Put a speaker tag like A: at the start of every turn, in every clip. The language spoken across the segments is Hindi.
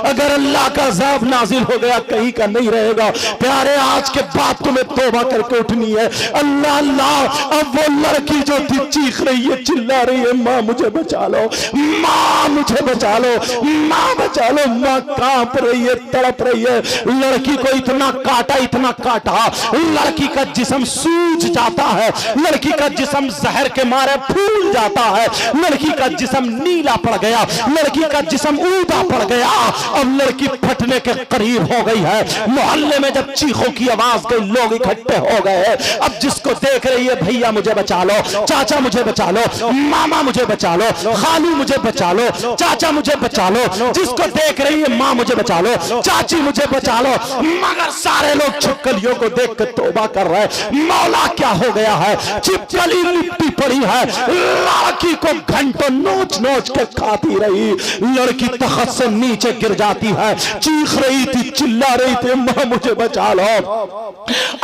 A: अगर अल्लाह का अज़ाब नाजिल हो गया कहीं का नहीं रहेगा। प्यारे आज के बाद तुम्हें तौबा करके उठनी है। अल्लाह अल्लाह, अब वो लड़की जो थी चीख रही है, चिल्ला रही है, माँ मुझे बचा लो, माँ मुझे बचा लो, माँ बचा लो। माँ कांप रही है, तड़प रही है। लड़की को इतना काटा, इतना काटा, लड़की का जिस्म सूज जाता है, लड़की का जिस्म जहर के मारे फूल जाता है, लड़की का जिस्म नीला पड़ गया, लड़की का जिस्म ऊदा पड़ गया। अब लड़की फटने के करीब हो गई है। मोहल्ले में जब चीखों की आवाज गई, लोग इकट्ठे हो गए। अब जिसको देख रही है, भैया मुझे बचा लो, चाचा मुझे बचा लो, मामा मुझे बचा लो, खालू मुझे बचा लो, चाचा मुझे बचा लो, जिसको देख रही है, माँ मुझे बचा लो, चाची मुझे बचा लो। मगर सारे लोग छिपकलियों को देख कर तौबा कर रहे हैं। मौला क्या हो गया है, छिपकली लिपटी पड़ी है, लड़की को घंटों नोच नोच के खाती रही। लड़की तख्त से नीचे गिर जाती है, चीख रही थी, चिल्ला रही थी, माँ मुझे बचा लो।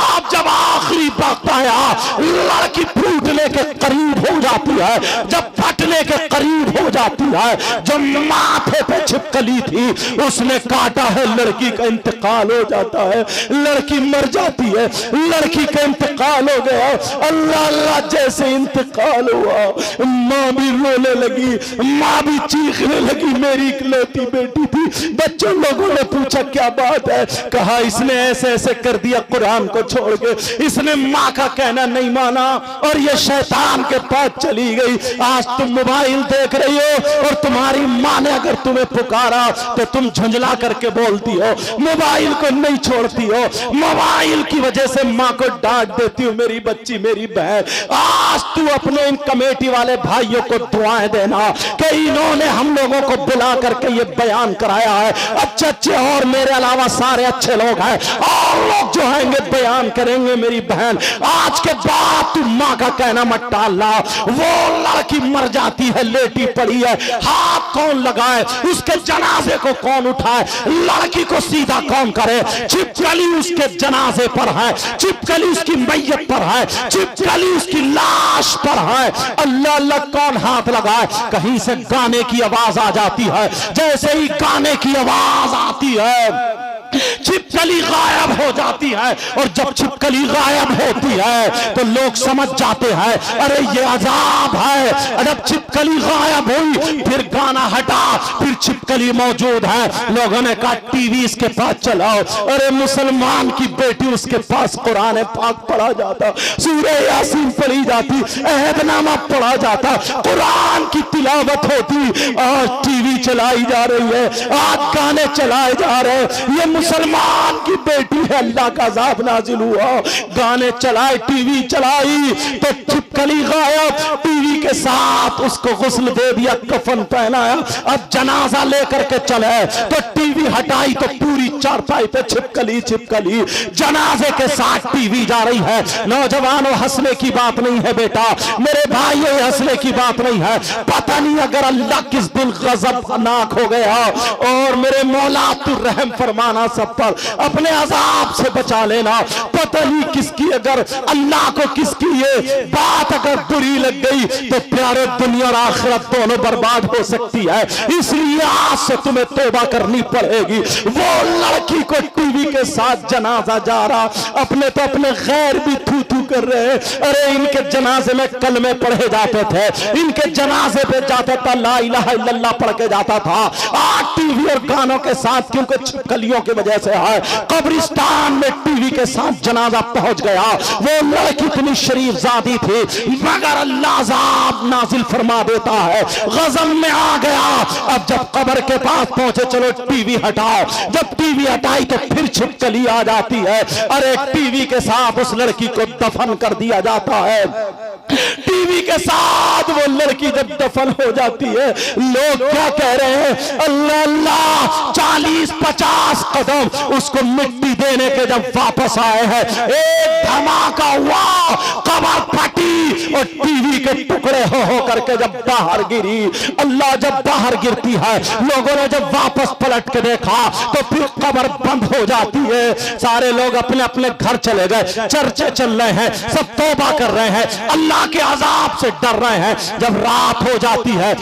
A: आप जब आखिरी वक्त आया, लड़की फूटने के करीब हो जाती है, जब फटने के करीब हो जाती है, जो माथे पे छिपकली थी उसने काटा है, लड़की का इंतकाल हो जाता है, लड़की मर जाती है, लड़की का इंतकाल हो गया। अल्लाह अल्लाह, जैसे इंतकाल हुआ, माँ भी रोने लगी, माँ भी चीखने लगी, मेरी इकलौती बेटी थी। बच्चों लोगों ने पूछा क्या बात है, कहा इसने ऐसे ऐसे कर दिया, कुरान को छोड़ के इसने माँ का कहना नहीं माना और ये शैतान के पास चली गई। आज तुम मोबाइल देख रही हो और तुम्हारी माँ ने अगर तुम्हें पुकारा तो तुम झुंझला करके बोलती हो, मोबाइल को नहीं छोड़ती हो, मोबाइल की वजह से माँ को डांट देती हो, मेरी बच्ची मेरी बहन। आज तू अपने इन कमेटी वाले भाइयों को दुआएं देना कि इन्होंने हम लोगों को बुला करके ये बयान कराया है। अच्छे अच्छे और मेरे अलावा सारे अच्छे लोग हैं और लोग जो आएंगे बयान करेंगे। मेरी बहन, आज के बाद तू माँ का कहना मत टालना। वो लड़की मर जाती है, लेटी पड़ी है, हाथ कौन लगाए, उसके जनाजे को कौन उठाए, लड़की को सीधा कौन करे। छिपकली उसके जनाजे पर है, छिपकली उसकी मैयत पर है, छिपकली उसकी लाश पर है। अल्लाह अल्लाह, कौन हाथ लगाए। कहीं से गाने की आवाज आ जाती है, जैसे ही गाने की आवाज आती है छिपकली गायब हो जाती है। और जब छिपकली गायब होती है तो लोग समझ जाते हैं अरे ये अजाब है। जब छिपकली गायब हुई, फिर गाना हटा, फिर छिपकली मौजूद है। लोगों ने कहा टीवी इसके पास चलाओ। अरे मुसलमान की बेटी, उसके पास कुरान पाक पढ़ा जाता, सूरह यासीन पढ़ी जाती, अहदनामा पढ़ा जाता, कुरान की तिलावत होती। आज टीवी चलाई जा रही है, आज गाने चलाए जा रहे हैं। ये मुसलमान की बेटी है, अल्लाह का अज़ाब नाजिल हुआ, गाने चलाए, टीवी चलाई तो छिपकली गायब। टीवी के साथ उसको गुस्ल दे दिया, कफन पहनाया, अब जनाजा लेकर के चले तो टीवी हटाई तो पूरी चारपाई पे छिपकली छिपकली, जनाजे के साथ टीवी जा रही है। नौजवानों, हंसने की बात नहीं है बेटा, मेरे भाइयों, हंसने की बात नहीं है। पता नहीं अगर अल्लाह किस दिन गज़बनाक हो गया और मेरे मौला तू रहम फरमाना सब पर, अपने अजाब से बचा लेना। पता नहीं किसकी, अगर अल्लाह को किसकी ये बात अगर बुरी लग गई तो प्यारे दुनिया और आखिरत दोनों बर्बाद हो सकती है। इसलिए आज से तुम्हें तौबा करनी पड़ेगी। वो लड़की को टीवी के साथ जनाजा जा रहा, अपने तो अपने गैर भी थू थू कर रहे। अरे इनके जनाजे में कलमे पढ़े जाते थे, इनके जनाजे पे जाता था ला इलाहा इल्लल्लाह पढ़ के जाता था। आज टीवी और गानों के साथ, क्योंकि छिपकलियों की वजह से है, कब्रिस्तान में टीवी के साथ जनाजा पहुंच गया। वो लड़की इतनी शरीफ जादी थी, मगर अल्लाह अज़ाब नाजिल फरमा देता है, गज़ब में आ गया। अब जब कब्र के पास पहुंचे, चलो टीवी हटाओ, जब टीवी हटाई तो फिर छिपकली आ जाती है। अरे टीवी के साथ उस लड़की को दफन कर दिया जाता है। टीवी के साथ वो लड़की जब दफन हो जाती है, लोग क्या कह रहे हैं, अल्लाह अल्लाह, 40-50 कदम उसको मिट्टी देने के जब वापस आए हैं, एक धमाका हुआ, कब्र फटी और टीवी के टुकड़े हो करके जब बाहर गिरी। अल्लाह, जब बाहर गिरती है, लोगों ने जब वापस पलट के देखा तो फिर कब्र बंद हो जाती है। सारे लोग अपने अपने घर चले गए, चर्चे चल रहे हैं, सब तौबा कर रहे हैं, अल्लाह के अजाब से डर रहे हैं। जब रात हो जाती है,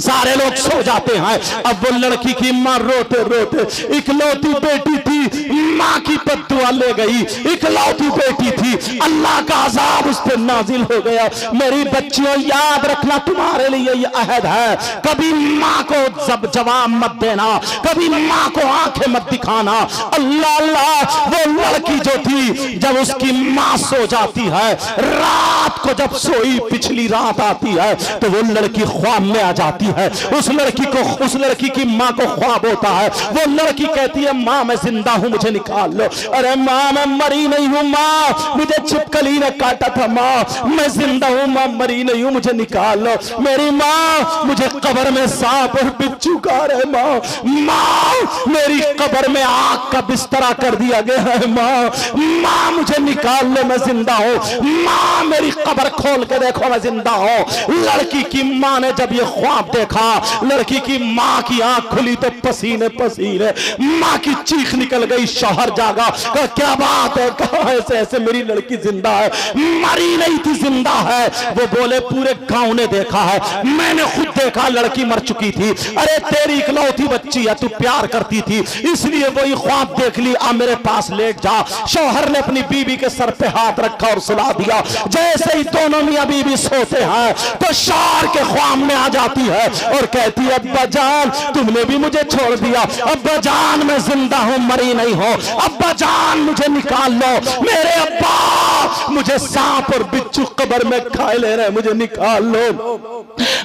A: सारे लोग सो जाते हैं। अब वो लड़की की माँ रोते रोते, इकलौती बेटी थी, माँ की बद्दुआ ले गई, इकलौती बेटी थी, अल्लाह का अजाब उस पर नाजिल हो गया। मेरी बच्चियों याद रखना, तुम्हारे लिए ये अहद है, कभी माँ को जवाब मत देना, कभी माँ को आंखें मत दिखाना। अल्लाह अल्लाह, वो लड़की जो थी जब उसकी माँ सो जाती है, रात को जब सोई पिछली रात आती है तो वो लड़की ख्वाब में आ जाती है। उस लड़की की माँ को ख्वाब होता है, वो लड़की कहती है माँ मैं जिंदा हूं, मुझे निकाल लो। अरे माँ मैं मरी नहीं हूं, माँ मुझे छिपकली ने काटा था, माँ मैं जिंदा हूं, माँ मरी नहीं हूं, मुझे निकाल लो। मेरी माँ मुझे कब्र में सांप और बिच्छू खा रहे, माँ मेरी कब्र में आग का बिस्तरा कर दिया गया है, माँ मुझे निकाल लो, मैं जिंदा हूं, माँ मेरी कब्र खोल के देखो, मैं जिंदा हूं। लड़की की माँ ने जब ये ख्वाब देखा, लड़की की माँ की आंख खुली तो पसीने पसीने, माँ की चीख निकल गई। शौहर जागा, कहा क्या बात है, कहा ऐसे ऐसे मेरी लड़की जिंदा है, मरी नहीं थी, जिंदा है। वो बोले पूरे गांव ने देखा है, मैंने खुद देखा, लड़की मर चुकी थी। अरे तेरी इकलौती बच्ची है, तू प्यार करती थी इसलिए वही ख्वाब देख ली, आ मेरे पास लेट जा। शौहर ने अपनी बीवी के सर पे हाथ रखा और सुला दिया। जैसे ही दोनों मियां बीवी सोते हैं तो शौहर के ख्वाब में आ जाती है और कहती है अब्बा जान तुमने भी मुझे छोड़ दिया, अब्बा जान मैं जिंदा हूं, मरी नहीं हो, अब्बा जान मुझे निकाल लो, मेरे अब्बा मुझे सांप और बिच्छू कब्र में खाए ले रहे, मुझे निकाल लो,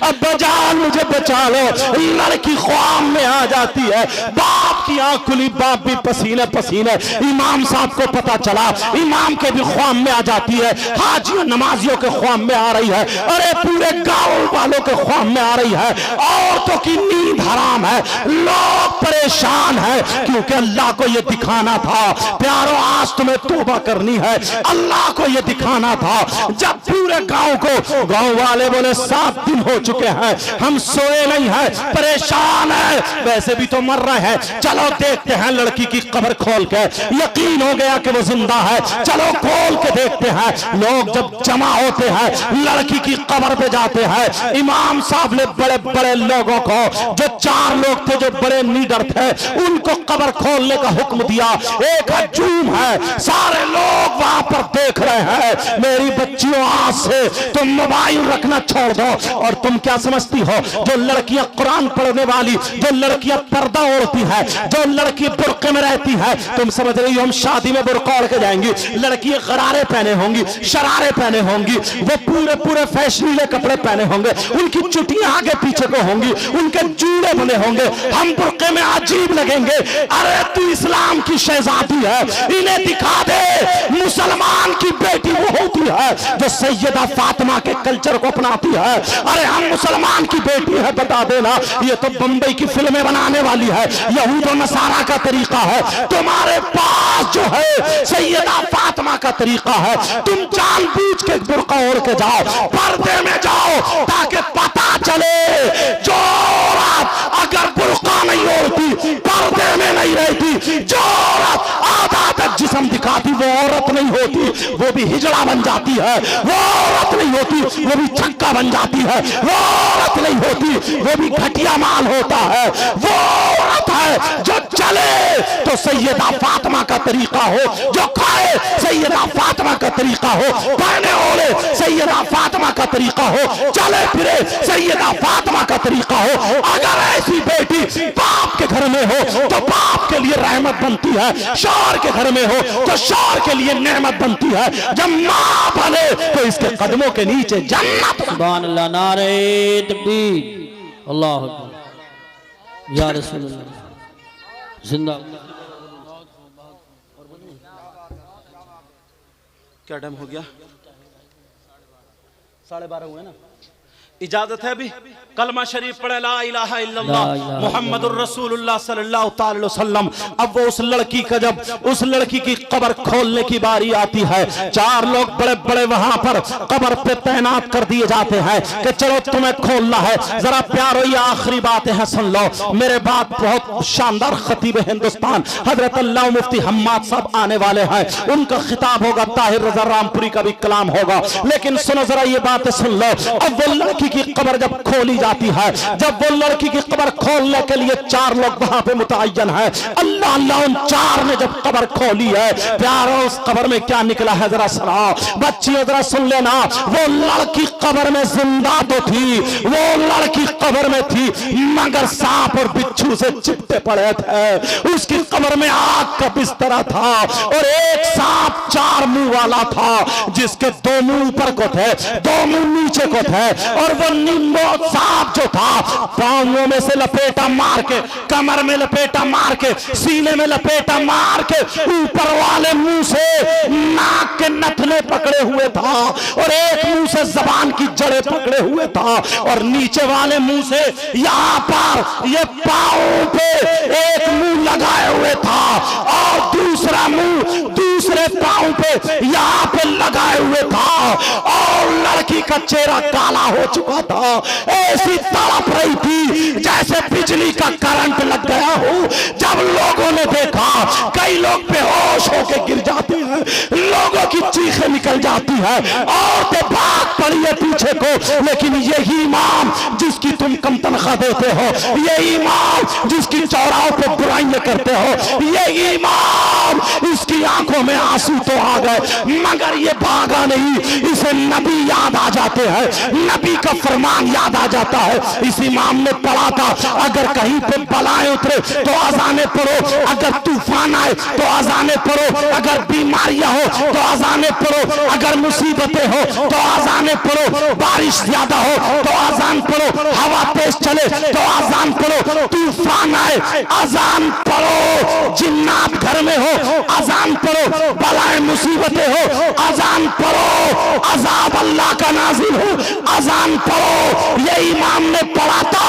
A: अब्बा जान मुझे बचा लो। लड़की ख्वाब में आ जाती है, बाप की आंख खुली, बाप भी पसीने पसीने। इमाम साहब को पता चला, इमाम के भी ख्वाब में आ जाती है, हाजियों नमाजियों के ख्वाब में आ रही है, अरे पूरे गांव वालों के ख्वाब में आ रही है। औरतों की नींद हराम है, लोग परेशान है, क्योंकि अल्लाह को यह दिखाना था प्यारों आज तुम्हें तौबा करनी है, अल्लाह को यह दिखाना था। जब पूरे गांव वाले बोले 7 दिन हो चुके हैं हम सोए नहीं है, परेशान है, वैसे भी तो मर रहे हैं, चलो देखते हैं लड़की की कब्र खोल के, यकीन हो गया कि वो जिंदा है, चलो खोल के देखते हैं। लोग जब जमा होते हैं लड़की की कब्र पे जाते हैं, इमाम साहब ने बड़े बड़े लोगों को, जो 4 लोग थे जो बड़े लीडर थे, उनको कब्र खोलने का हुक्म दिया। एक हजूम है, सारे लोग वहां पर देख रहे हैं। मेरी बच्चियों आज से तुम मोबाइल रखना छोड़ दो, और तुम क्या समझती हो जो लड़कियां कुरान पढ़ने वाली, जो लड़कियां पर्दा ओढ़ती है, जो लड़की बुर्के में रहती है, तुम समझ रही हो हम शादी में बुर्का ओढ़ के जाएंगी, लड़कियां गरारे पहने होंगी, शरारे पहने होंगी, वो पूरे फैशनीले कपड़े पहने होंगे, उनकी चुटियां आगे पीछे को होंगी, उनके जूड़े बने होंगे, हम बुर्के में अजीब लगेंगे। अरे तू इस्लाम की शहजादी है, इन्हें दिखा दे मुसलमान की बेटी वो होती है जो सैयदा फातिमा के कल्चर को अपनाती है। अरे हम मुसलमान की बेटी है, बता देना, ये तो बंबई की फिल्में बनाने वाली है, यहूद और नसारा का तरीका है, तुम्हारे पास जो है सैयदा फातिमा का तरीका है। तुम जानबूझ के बुर्का ओढ़ के जाओ, पर्दे में जाओ, ताकि पता चले जो औरत अगर बुर्का नहीं ओढ़ती, पर्दे में नहीं रहती, जो औरत आधा तक जिस्म दिखाती वो औरत नहीं होती, वो भी हिजड़ा बन जाती है, वो औरत नहीं होती, वो भी छक्का बन जाती है, वो औरत नहीं होती, वो भी घटिया माल होता है। वो औरत है जो चले तो सैयदा फातिमा का तरीका हो, जो खाए सैयदा फातिमा का तरीका हो, पहने ओढ़े सैयदा फातिमा का तरीका हो, चले फिरे सैयदा फातिमा का तरीका हो। अगर ऐसी बेटी बाप के घर में हो तो बाप के लिए रहमत बनती है, शौहर के घर में हो तो शौहर के लिए नेमत बनती है, जब माँ बने तो इसके कदमों के नीचे जन्नत।
B: सुभान अल्लाह, नारे तकबीर, अल्लाह अकबर, या रसूल अल्लाह, जिंदा।
C: क्या टाइम हो गया? 12:30 हुए ना। इजाजत है अभी कलमा शरीफ पढ़े, ला इलाहा इल्लल्लाह मुहम्मदुर रसूलुल्लाह सल्लल्लाहु अलैहि वसल्लम। अब वो उस लड़की का, जब उस लड़की की कब्र खोलने की बारी आती है, 4 लोग बड़े बड़े वहां पर कब्र पे तैनात कर दिए जाते हैं कि चलो तुम्हें खोलना है। जरा प्यारो ये आखिरी बातें हैं, सुन लो मेरे बात। बहुत शानदार खतीब हिंदुस्तान हजरत अल्लाह मुफ्ती हम्माद साहब आने वाले हैं, उनका खिताब होगा, ताहिर रजा रामपुरी का भी कलाम होगा, लेकिन सुनो जरा ये बातें सुन लो। अब वो लड़की
A: लड़की की कब्र जब खोली जाती है, जब वो लड़की की कब्र खोलने के लिए 4 लोग वहां पे मुतय्यन है, अल्लाह अल्लाह उन 4 ने जब कब्र खोली है, प्यारो उस कब्र में क्या निकला है जरा सुना बच्चियों, जरा सुन लेना। वो लड़की कब्र में जिंदा तो थी, वो लड़की कब्र में थी, मगर सांप और बिच्छू से चिपटे पड़े थे। उसकी कब्र में आग का बिस्तरा था और एक सांप 4 मुंह वाला था, जिसके 2 मुंह ऊपर को थे, 2 मुंह नीचे को थे, और वो निम्बो सांप जो था पांवों में से लपेटा मार के, कमर में लपेटा मार के, सीने में लपेटा मार के, ऊपर वाले मुंह से नाक के नथने पकड़े हुए था और एक मुंह से जबान की जड़ें पकड़े हुए था, और नीचे वाले मुंह से यहां पर ये पांव पे एक मुंह लगाए हुए था और दूसरा मुंह दूसरे पांव पे यहां पे लगाए हुए था, और लड़की का चेहरा काला हो चुका था, ऐसी तड़प रही थी जैसे बिजली का करंट लग गया हो। जब लोगों ने देखा, कई लोग बेहोश होकर गिर जाते हैं, लोगों की चीखें निकल जाती है, औरतें भाग पड़ी है पीछे को, लेकिन यही इमाम जिसकी तुम कम तनख्वाह देते हो, यही इमाम जिसकी चौराहों पे बुराइयां करते हो, यही इमाम, इसकी आंखों में आंसू तो आ गए मगर ये भागा नहीं, इसे नबी याद आ जाते हैं, नबी का फरमान याद आ जाता है। इस इमाम ने पढ़ा था, अगर कहीं पे बलाएं उतरे तो अजाने पढ़ो, अगर तूफान आए तो अजाने पढ़ो, अगर बीमारियां हो तो अजाने पढ़ो, अगर मुसीबतें हो तो अजाने पढ़ो, बारिश ज्यादा हो तो अजान पढ़ो, हवा तेज चले तो अजान पढ़ो, तूफान आए अजान पढ़ो, जिन्नात घर में हो अजान पढ़ो, बलाएं मुसीबतें हो अजान पढ़ो, अजाब अल्लाह का नाजिल हो अजान पढ़ो। ये इमाम ने पढ़ा था,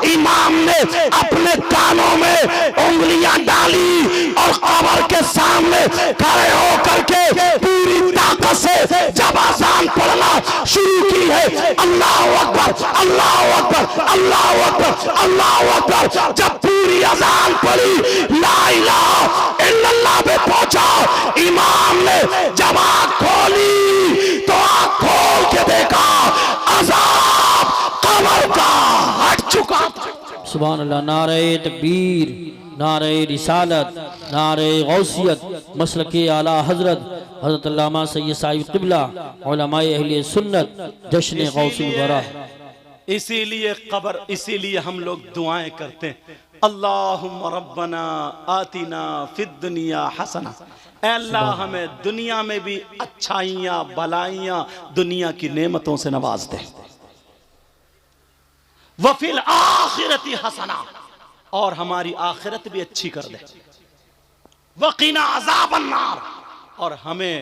A: इमाम ने अपने कानों में उंगलियां डाली और कब्र के सामने खड़े होकर के पूरी ताकत से जब अजान पढ़ना शुरू की है, अल्लाह अकबर अल्लाह अकबर अल्लाह अकबर अल्लाह अकबर, जब पूरी अजान पढ़ी, ला इलाहा इल्लल्लाह पे पहुंचा, इमाम ने जब आंख खोली तो आंख खोल के देखा अजाब कब्र का हट चुका था।
B: सुभान अल्लाह। नारे तकबीर, नारे रिसालत, नारे गौसियत, मसलके आला हजरत हजरत अल्लामा सैयद साहिब क़िबला उलमाए अहले सुन्नत जश्न गौसुल वरा।
C: इसीलिए कब्र, इसीलिए हम लोग दुआएं करते हैं, अल्लाहुम्मा रब्बना आतिना फिद दुनिया हसना, ऐ अल्लाह हमें दुनिया में भी अच्छाइयां भलाइयां दुनिया की नेमतों से नवाज दे, वफिल आखिरती हसना, और हमारी आखिरत भी अच्छी कर दे, वकीना अज़ाबन नार, और हमें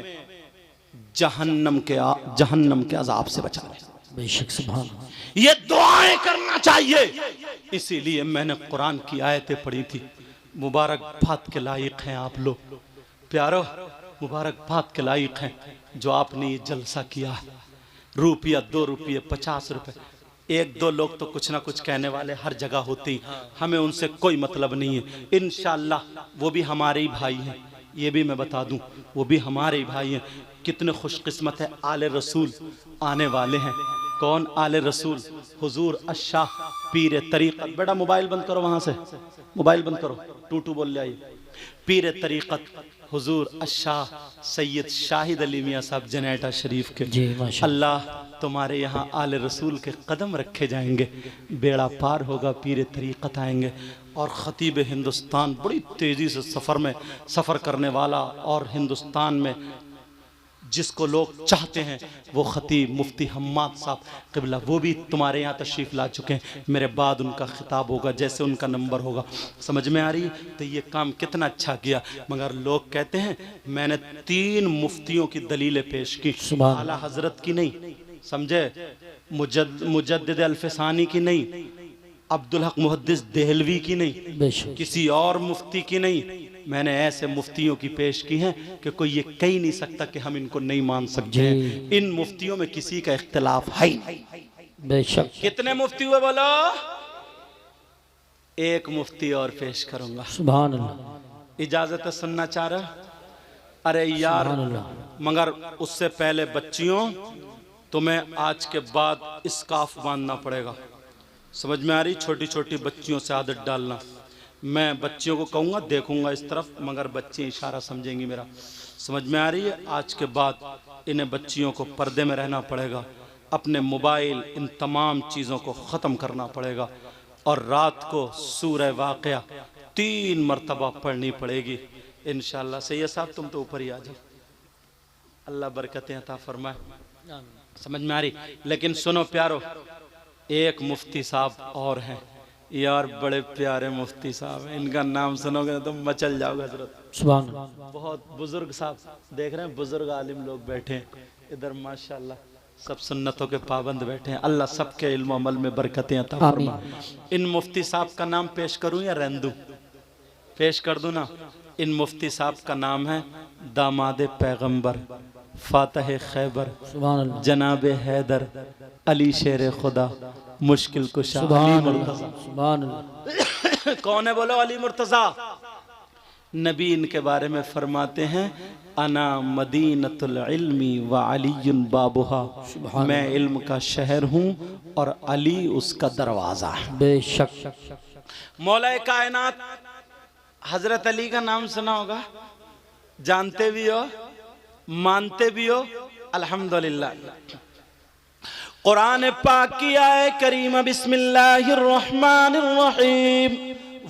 C: जहन्नम के अजाब से बचा ले।
B: बेशक सुभान।
C: ये दुआएं करना चाहिए। इसीलिए मैंने कुरान की आयतें पढ़ी थी। मुबारकबाद के लायक हैं आप लोग प्यारो, मुबारकबाद के लायक हैं जो आपने ये जलसा किया। रुपया 2 रुपये 50 रुपये, 1-2 लोग तो कुछ ना कुछ कहने वाले हर जगह होते ही, हमें उनसे कोई मतलब नहीं है। इंशाअल्लाह वो भी हमारे ही भाई हैं, ये भी मैं बता दूं, वो भी हमारे ही भाई हैं। कितने खुशकिस्मत है, आले रसूल आने वाले हैं। कौन आले रसूल? हुजूर अशाह पीर तरीक़त। बेटा मोबाइल बंद करो, वहां से मोबाइल बंद करो, टूटू बोल जाइए। पीर तरीक़त हुजूर अशाह सैयद शाहिद अली मियाँ साहब जनेटा शरीफ के। अल्लाह तुम्हारे यहाँ आले रसूल के कदम रखे जाएंगे, बेड़ा पार होगा, पीर तरीक़त आएंगे। और ख़तीब हिंदुस्तान बड़ी तेज़ी से सफ़र करने वाला, और हिंदुस्तान में जिसको लोग चाहते हैं वो ख़तीब मुफ्ती हम्माद साहब क़िबला, वो भी तुम्हारे यहाँ तशरीफ़ ला चुके हैं। मेरे बाद उनका ख़िताब होगा, जैसे उनका नंबर होगा। समझ में आ रही? तो ये काम कितना अच्छा किया। मगर लोग कहते हैं मैंने 3 मुफ्तियों की दलीलें पेश की, आला हज़रत की नहीं, समझे, मुजद्दिद अल्फ़सानी की नहीं, अब्दुल हक मुहद्दिस देहलवी की नहीं, किसी और मुफ्ती की नहीं। मैंने ऐसे मुफ्तियों की पेश की हैं कि कोई ये कह ही नहीं सकता कि हम इनको नहीं मान सकते। इन मुफ्तियों में किसी का इख्तिलाफ है नहीं।
B: बेशक।
C: कितने मुफ्ती हुए बोलो? एक मुफ्ती और पेश करूंगा।
B: सुभान अल्लाह।
C: इजाजत है, सुनना चाह रहा? अरे यार, मगर उससे पहले बच्चियों तुम्हें आज के बाद स्कार्फ बांधना पड़ेगा। समझ में आ रही? छोटी छोटी बच्चियों से आदत डालना। मैं बच्चियों को कहूँगा, देखूंगा इस तरफ, मगर बच्ची इशारा समझेंगी मेरा। समझ में आ रही है? आज के बाद इन्हें बच्चियों को पर्दे में रहना पड़ेगा। अपने मोबाइल, इन तमाम चीज़ों को ख़त्म करना पड़ेगा। और रात को सूरह वाक़िया 3 मरतबा पढ़नी पड़ेगी इंशाअल्लाह। सैयद साहब तुम तो ऊपर ही आ जाओ, अल्लाह बरकतें अता फरमाए। समझ में आ रही? लेकिन सुनो प्यारो, एक मुफ्ती साहब और हैं यार, बड़े प्यारे मुफ्ती साहब हैं। इनका नाम सुनोगे तो मचल जाओगे हजरत।
B: सुभान अल्लाह।
C: बहुत बुजुर्ग साहब, देख रहे हैं बुजुर्ग आलिम लोग बैठे हैं इधर, माशाल्लाह सब सुन्नतों के पाबंद बैठे हैं। अल्लाह सबके इल्म अमल में बरकतें अता फरमाए। इन मुफ्ती साहब का नाम पेश करूं या रहने दूं? पेश कर दूं ना। इन मुफ्ती साहब का नाम है दामाद पैगंबर, फातह खैबर, जनाब हैदर अली शेर खुदा, मुश्किल कुशा अली मुर्तज़ा। कौन है बोलो? अली मुर्तज़ा। नबी इनके बारे में फरमाते हैं, अना मदीनतुल इल्मी व अलीयुन बाबुहा, मैं इल्म का शहर हूँ और अली उसका दरवाज़ा है।
B: बेशक।
C: मौला कायनात हजरत अली का नाम सुना होगा, जानते भी हो, मानते भी हो, अल्हम्दुलिल्लाह। कुरान पाक की आयत करीमा बिस्मिल्लाहिर रहमानिर रहीम,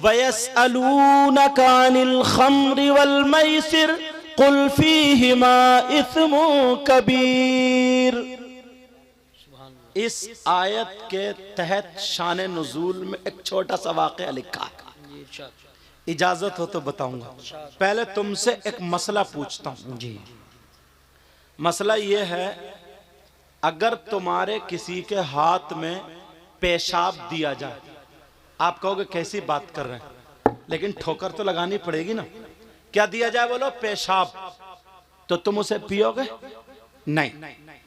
C: वयसअलूनका अनिल खम्रि वल मैसिर कुल फीहिमा इस्मुन कबीर। इस आयत के तहत शान नुज़ूल में एक छोटा सा वाक़या लिखा है, इजाजत हो तो बताऊंगा। पहले तुमसे एक मसला पूछता हूं जी। मसला ये है, अगर तुम्हारे किसी के हाथ में पेशाब दिया जाए, आप कहोगे कैसी बात कर रहे हैं, लेकिन ठोकर तो लगानी पड़ेगी ना। क्या दिया जाए? बोलो पेशाब। तो तुम उसे पियोगे? नहीं।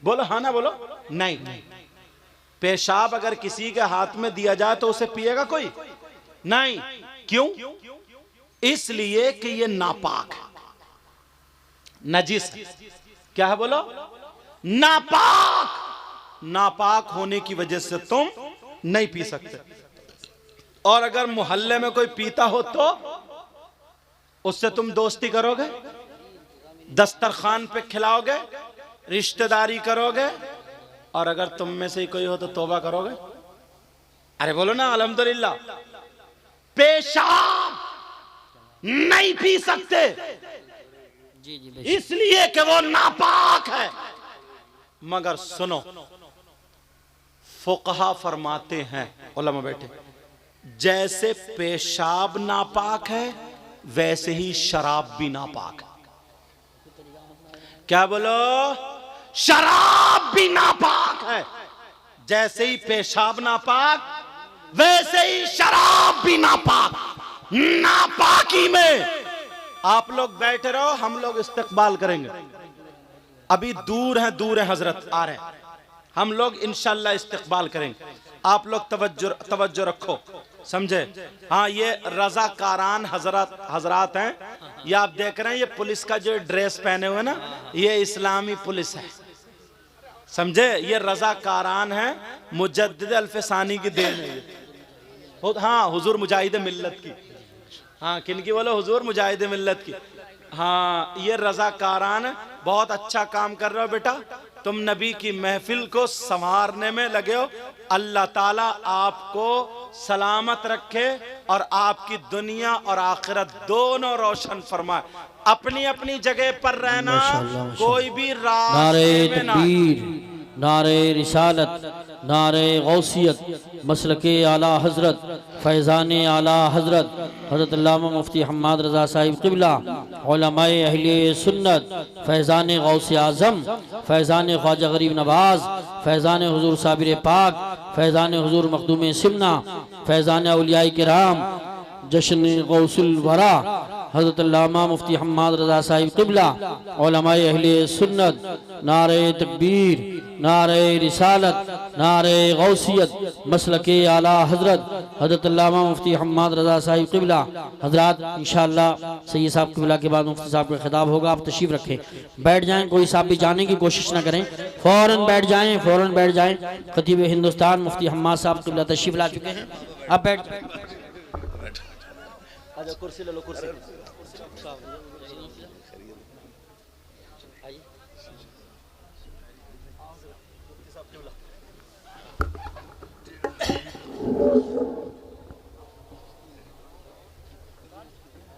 C: बोलो हाँ ना बोलो। नहीं। पेशाब अगर किसी के हाथ में दिया जाए तो उसे पिएगा कोई? नहीं। क्यों? इसलिए कि ये नापाक है, नजिस है। क्या है बोलो? नापाक। नापाक होने की वजह से तुम नहीं पी सकते। और अगर मोहल्ले में कोई पीता हो तो उससे तुम दोस्ती करोगे, दस्तरखान पे खिलाओगे, रिश्तेदारी करोगे, और अगर तुम में से ही कोई हो तो तौबा करोगे। अरे बोलो ना अल्हम्दुलिल्लाह। पेशाब नहीं पी सकते इसलिए कि वो नापाक है। मगर सुनो, फुकहा फरमाते हैं, उलमा बैठे, जैसे पेशाब नापाक है वैसे ही शराब भी नापाक है। क्या बोलो? शराब भी नापाक है। जैसे ही पेशाब नापाक वैसे ही शराब भी नापाक। नापाकी में आप लोग बैठे रहो, हम लोग इस्तकबाल करेंगे। अभी दूर है हजरत आ रहे हैं, हम लोग इंशाल्लाह इस्तकबाल करेंगे। आप लोग तवज्जो रखो, समझे? हाँ, ये रजाकारान हजरात हैं। ये आप देख रहे हैं, ये पुलिस का जो ड्रेस पहने हुए ना, ये इस्लामी पुलिस है, समझे? ये रजाकारान है, मुजद्दिद अल्फसानी की देन है ये। हाँ, हुजूर मुजाहिद मिल्लत की। हाँ, किनकी बोलो? हुजूर मुजाहिद मिल्लत की। हाँ, ये रजाकारान बहुत अच्छा काम कर रहे हो बेटा। तुम नबी की महफिल को संवारने में लगे हो। अल्लाह ताला आपको सलामत रखे और आपकी दुनिया और आखिरत दोनों रोशन फरमाए। अपनी अपनी जगह पर रहना, कोई भी
B: नारे तकबीर, नारे रिसालत, नारे गौसियत, मसलके आला हजरत, फैज़ान आला हजरत हजरत अल्लामा मुफ्ती हम्माद रज़ा साहिब क़िबला, उलमाए अहले सुन्नत, फैज़ान गौसे आज़म, फैज़ान ख्वाजा गरीब नवाज, फैज़ान हुजूर साबिर पाक, फैज़ान हुजूर मखदूम सिमना, फैज़ान औलियाए किराम, जश्न गौसुल वरा हज़रत अल्लामा मुफ्ती हम्माद रज़ा साहिब क़िबला, उलमाए अहले सुन्नत, नारे तकबीर, नारे रिसालत, नारे गौसियत, मसलके आला हज़रत हज़रत अल्लामा मुफ्ती हम्माद रज़ा साहिब क़िबला। हज़रात इंशाअल्लाह सैयद साहब क़िबला के बाद मुफ्ती साहब का खिताब होगा। आप तशरीफ़ रखें, बैठ जाएं, कोई साहब भी जाने की कोशिश ना करें, फ़ौरन बैठ जाएं, फ़ौरन बैठ जाएं। खतीब हिंदुस्तान मुफ्ती हम्माद साहब क़िबला तशरीफ़ ला चुके हैं, आप बैठ जाएं।
C: कुर्सी ले लो, कुर्सी।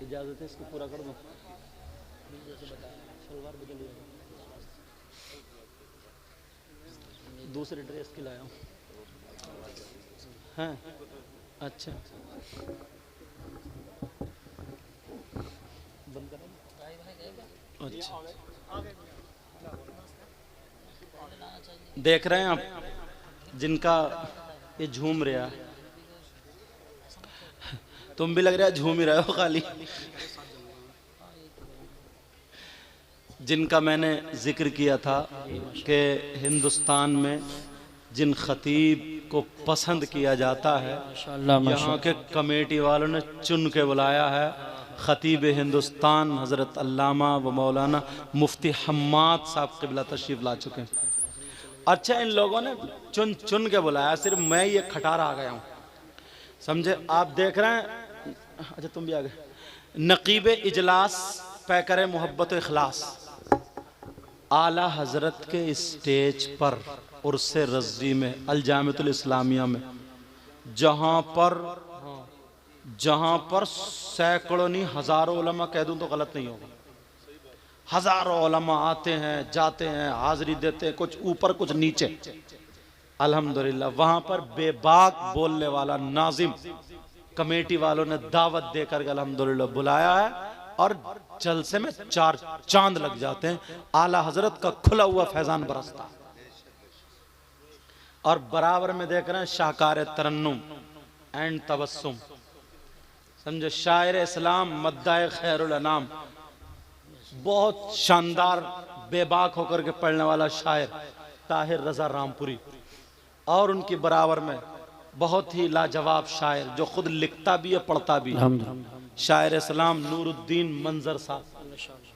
C: इजाजत है, इसको पूरा कर दो। दूसरी ड्रेस की लाया हूँ। हाँ अच्छा, अच्छा। देख रहे हैं आप जिनका ये झूम रहा है, तुम भी लग रहा है झूम ही रहे हो खाली। जिनका मैंने जिक्र किया था कि हिंदुस्तान में जिन खतीब को पसंद किया जाता है, यहाँ के कमेटी वालों ने चुन के बुलाया है। खतीब हिंदुस्तान हज़रत अल्लामा व मौलाना मुफ्ती हम्माद साहब क़िबला तशरीफ़ ला चुके हैं। अच्छा, इन लोगों ने चुन चुन के बुलाया, सिर्फ मैं ये खटारा आ गया हूँ, समझे। आप देख रहे हैं, अच्छा तुम भी आ गए। नकीब इजलास पैकर मोहब्बत इखलास आला हजरत के स्टेज पर उर्से रज़वी में अल-जामिअतुल इस्लामिया में, जहाँ पर सैकड़ों नहीं हज़ारों उलमा, कह दूँ तो गलत नहीं होगा, हज़ारों उलमा आते हैं जाते हैं, हाज़िरी देते हैं, कुछ ऊपर कुछ नीचे। अल्हम्दुलिल्लाह वहाँ पर बेबाक बोलने वाला नाजिम कमेटी वालों ने दावत देकर अल्हम्दुलिल्लाह बुलाया है, और जलसे में 4 चांद लग जाते हैं। आला हजरत का खुला हुआ फैजान बरसता, और बराबर में देख रहे हैं शाहकार तरन्नुम एंड तबस्सुम, समझे, शायर इस्लाम मद्दाए खैरुल अनाम, बहुत शानदार बेबाक होकर के पढ़ने वाला शायर ताहिर रजा रामपुरी, और उनकी बराबर में बहुत ही लाजवाब शायर जो खुद लिखता भी है पढ़ता भी है, शायर इस्लाम नूरुद्दीन मंजर साहब।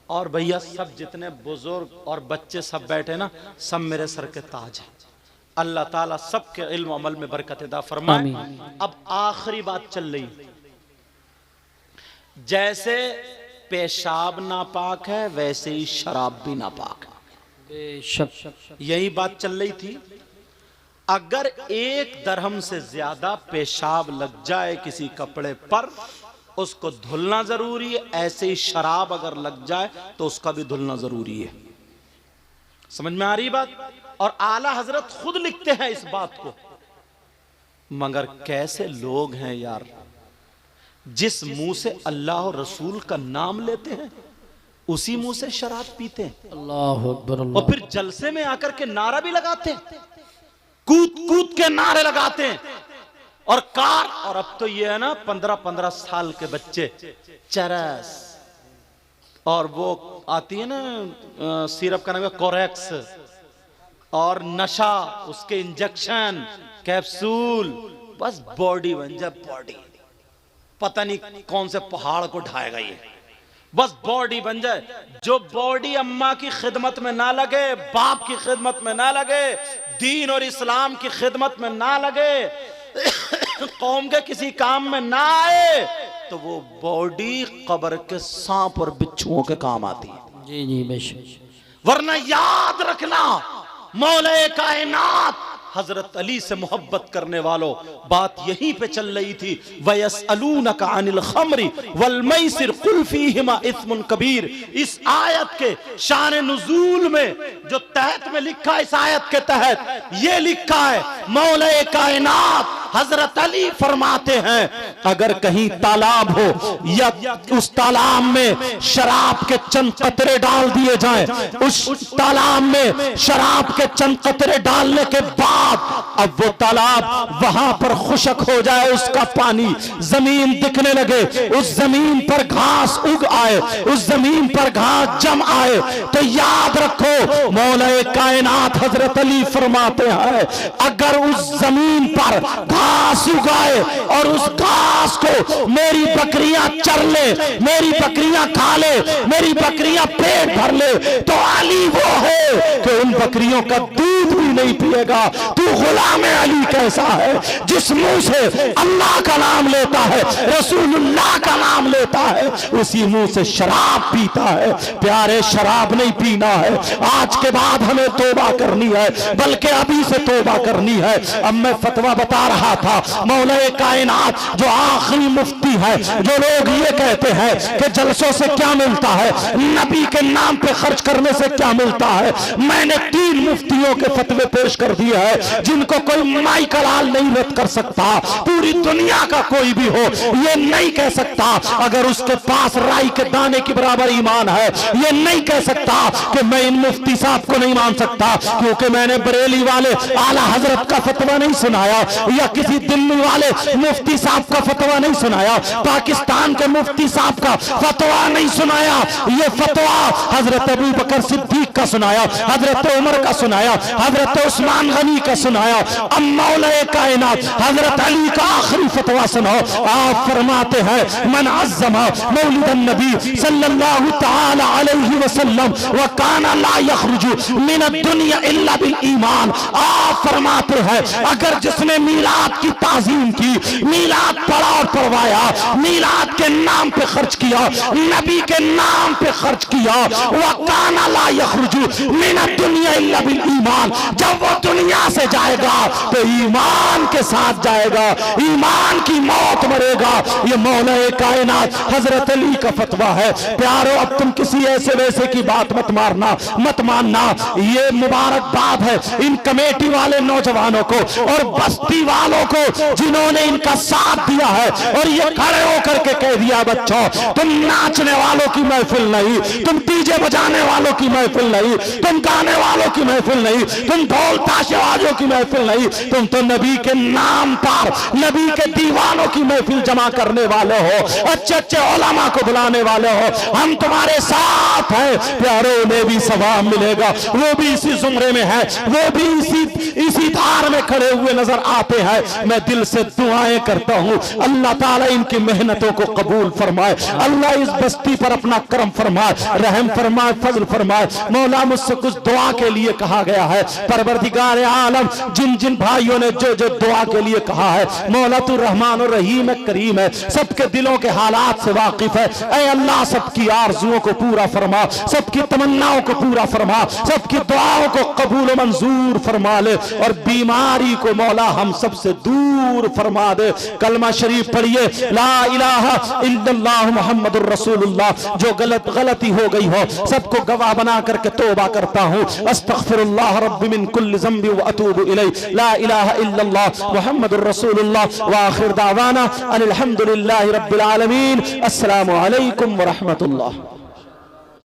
C: और भैया सब जितने बुजुर्ग और बच्चे सब बैठे ना, सब मेरे सर के ताज हैं। अल्लाह ताला सबके इल्म अमल में बरकत अता फरमाए। अब आखिरी बात चल रही, जैसे पेशाब नापाक है वैसे ही शराब भी नापाक है, यही बात चल रही थी। अगर 1 दरहम से ज्यादा पेशाब लग जाए किसी कपड़े पर, उसको धुलना जरूरी है। ऐसे ही शराब अगर लग जाए तो उसका भी धुलना जरूरी है। समझ में आ रही बात? और आला हजरत खुद लिखते हैं इस बात को। मगर कैसे लोग हैं यार, जिस मुंह से अल्लाह और रसूल का नाम लेते हैं उसी मुंह से शराब पीते हैं।
B: अल्लाह अकबर, अल्लाह।
C: और फिर जलसे में आकर के नारा भी लगाते हैं, कूद कूद के नारे लगाते हैं, और कार। और अब तो ये है ना 15-15 साल के बच्चे चरस, और वो आती है ना सिरप का नाम है कोरेक्स, और नशा, उसके इंजेक्शन, कैप्सूल, बस बॉडी बन जाए बॉडी। पता नहीं कौन से पहाड़ को ढाएगा ये, बस बॉडी बन जाए। जो बॉडी अम्मा की खिदमत में ना लगे, बाप की खिदमत में ना लगे, दीन और इस्लाम की खिदमत में ना लगे, कौम के किसी काम में ना आए, तो वो बॉडी कब्र के सांप और बिच्छुओं के काम आती है।
B: जी जी बेशक।
C: वरना याद रखना, मौला कायनात हजरत अली से मोहब्बत करने वालों, बात यहीं पे चल रही थी। वयसअलूनका अनिल खम्री वल मैसिर कुल फीहिमा इस्मुन कबीर। इस आयत के शान नुज़ूल में जो तहत में लिखा है, इस आयत के तहत ये लिखा है, मौला कायनात
A: हजरत अली फरमाते हैं अगर कहीं तालाब हो या उस तालाब में शराब के चंद कतरे डाल दिए जाएं, उस तालाब में शराब के चंद कतरे डालने के बाद अब वो तालाब वहां पर खुशक हो जाए, उसका पानी जमीन दिखने लगे, उस जमीन पर घास उग आए, उस जमीन पर घास जम आए, तो याद रखो मौलाए कायनात हजरत अली फरमाते हैं अगर उस जमीन पर घास उगाए और उस घास को मेरी बकरियां चर ले, मेरी बकरियां खा ले, मेरी बकरियां पेट भर ले, तो अली वो है कि उन बकरियों का दूध भी नहीं पिएगा। तू गुलाम अली कैसा है जिस मुंह से अल्लाह का नाम लेता है, रसूलुल्लाह का नाम लेता है, उसी मुंह से शराब पीता है। प्यारे शराब नहीं पीना है, आज के बाद हमें तौबा करनी है, बल्कि अभी से तौबा करनी है। अब मैं फतवा बता रहा था मौलाए कायनात जो आखिरी मुफ्ती है, जो लोग ये कहते हैं कि जलसों से क्या मिलता है, नबी के नाम पे खर्च करने से क्या मिलता है, मैंने 3 मुफ्तियों के फतवे पेश कर दिए हैं जिनको कोई माई का लाल नहीं रद्द कर सकता। पूरी दुनिया का कोई भी हो ये नहीं कह सकता अगर उसके पास राई के दाने के बराबर ईमान है, ये नहीं कह सकता कि मैं इन मुफ्ती साहब को नहीं मान सकता क्योंकि मैंने बरेली वाले आला हजरत का फतवा नहीं सुनाया या किसी दिल्ली वाले मुफ्ती साहब का फतवा नहीं सुनाया, पाकिस्तान के मुफ्ती साहब का फतवा नहीं सुनाया, ये फतवा हजरत अबू बकर सिद्दीक का सुनाया, हजरत उमर का सुनाया, हजरत उस्मान गनी का सुनाया। अब मौलाए कायनात हजरत अली का आखिरी फतवा सुनो। आप फरमाते हैं मन अज़्ज़मा मौलिदन नबी सल्लल्लाहु तआला अलैहि वसल्लम व काना ला यखरुजु मिन दुनिया इल्ला बिल ईमान। आप फरमाते हैं अगर जिसने मीलाद की ताज़ीम की, मीलाद पढ़ा और पढ़वाया, मीलाद के नाम पे खर्च किया, नबी के नाम पे खर्च किया, व काना ला यखरुजु मिन दुनिया इल्ला बिल ईमान, जब वो दुनिया से जाएगा तो ईमान के साथ जाएगा, ईमान की मौत मरेगा। ये मौलाए कायनात हजरत अली का फतवा है। प्यारो अब तुम किसी ऐसे वैसे की बात मत मारना, मत मानना। ये मुबारकबाद है इन कमेटी वाले नौजवानों को और बस्ती वालों को जिन्होंने इनका साथ दिया है और ये खड़े होकर के कह दिया बच्चों तुम नाचने वालों की महफिल नहीं, तुम डीजे बजाने वालों की महफिल नहीं, तुम गाने वालों की महफिल नहीं, तुम ढोल ताशे वालों की महफिल नहीं, तुम तो नबी के नाम पर नबी के दीवानों की महफिल जमा करने वाले हो, अच्छे अच्छे उलमा को बुलाने वाले हो। हम तुम्हारे साथ हैं प्यारों, उन्हें भी सवाब मिलेगा, वो भी इसी जुमरे में है, वो भी इसी धार में खड़े हुए नजर आते हैं। मैं दिल से दुआएं करता हूँ अल्लाह ताला इनकी मेहनतों को कबूल फरमाए, अल्लाह इस बस्ती पर अपना करम फरमाए, रहम फरमाए, फजल फरमाए। मौला मुझसे कुछ दुआ के लिए कहा गया है, परवरदिगार आलम जिन जिन भाइयों ने जो जो दुआ के लिए कहा है, मौला तू रहमान और रहीम है, करीम है, सबके दिलों के हालात से वाकिफ है। ऐ अल्लाह सबकी आरजुओं को पूरा फरमा, सबकी तमन्नाओं को पूरा फरमा, सबकी दुआओं को कबूल मंजूर फरमा ले और बीमारी को मौला हम सबसे दूर फरमा दे। कलमा शरीफ पढ़िए ला इलाहा इल्लल्लाह मुहम्मदुर रसूलुल्लाह। जो गलती हो गई हो सबको गवाह बना करके तौबा करता हूँ। अस्तगफिरुल्लाह रब्बी मिन कुल्लि ज़ंबि व अतूबु इलैहि। ला इलाहा इल्लल्लाह मुहम्मदुर रसूलुल्लाह व आखिर दावाना अनिल हम्दुलिल्लाहि रब्बिल आलमीन। अस्सलामु अलैकुम व रहमतुल्लाह।